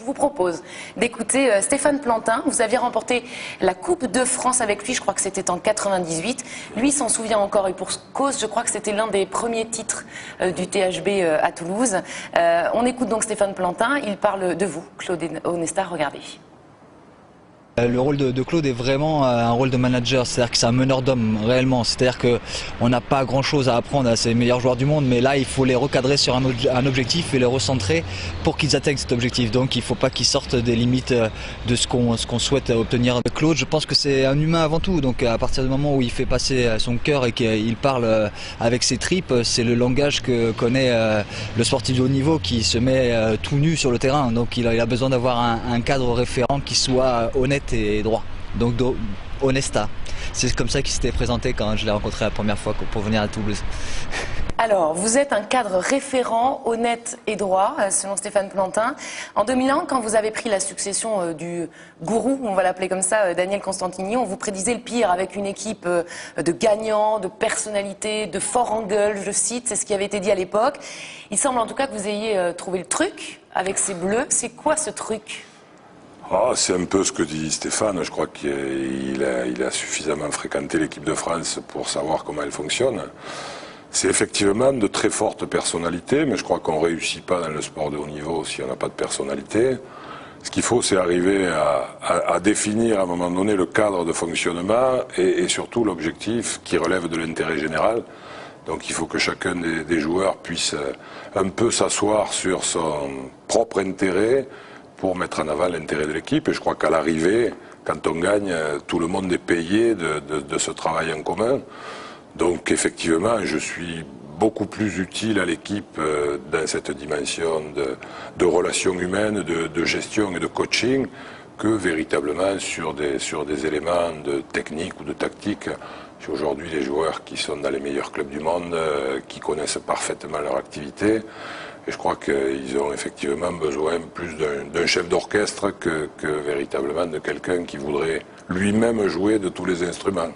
Je vous propose d'écouter Stéphane Plantin. Vous aviez remporté la Coupe de France avec lui, je crois que c'était en 98. Lui s'en souvient encore et pour cause, je crois que c'était l'un des premiers titres du THB à Toulouse. On écoute donc Stéphane Plantin, il parle de vous, Claude Onesta, regardez. Le rôle de Claude est vraiment un rôle de manager, c'est-à-dire que c'est un meneur d'hommes réellement, c'est-à-dire qu'on n'a pas grand-chose à apprendre à ces meilleurs joueurs du monde, mais là il faut les recadrer sur un objectif et les recentrer pour qu'ils atteignent cet objectif. Donc il ne faut pas qu'ils sortent des limites de ce qu'on souhaite obtenir. Claude, je pense que c'est un humain avant tout, donc à partir du moment où il fait passer son cœur et qu'il parle avec ses tripes, c'est le langage que connaît le sportif de haut niveau qui se met tout nu sur le terrain. Donc il a besoin d'avoir un cadre référent qui soit honnête et droit, donc Onesta. C'est comme ça qu'il s'était présenté quand je l'ai rencontré la première fois pour venir à Toulouse. Alors, vous êtes un cadre référent, honnête et droit, selon Stéphane Plantin. En 2001, quand vous avez pris la succession du gourou, on va l'appeler comme ça, Daniel Constantini, on vous prédisait le pire avec une équipe de gagnants, de personnalités, de forts en gueule, je cite, c'est ce qui avait été dit à l'époque. Il semble en tout cas que vous ayez trouvé le truc avec ces bleus. C'est quoi ce truc ? C'est un peu ce que dit Stéphane. Je crois qu'il a suffisamment fréquenté l'équipe de France pour savoir comment elle fonctionne. C'est effectivement de très fortes personnalités, mais je crois qu'on ne réussit pas dans le sport de haut niveau si on n'a pas de personnalité. Ce qu'il faut, c'est arriver à définir à un moment donné le cadre de fonctionnement et surtout l'objectif qui relève de l'intérêt général. Donc il faut que chacun des joueurs puisse un peu s'asseoir sur son propre intérêt pour mettre en avant l'intérêt de l'équipe. Et je crois qu'à l'arrivée, quand on gagne, tout le monde est payé de ce travail en commun. Donc effectivement, je suis beaucoup plus utile à l'équipe dans cette dimension de relations humaines, de gestion et de coaching que véritablement sur des éléments de technique ou de tactique. Aujourd'hui, les joueurs qui sont dans les meilleurs clubs du monde, qui connaissent parfaitement leur activité, et je crois qu'ils ont effectivement besoin plus d'un chef d'orchestre que véritablement de quelqu'un qui voudrait lui-même jouer de tous les instruments.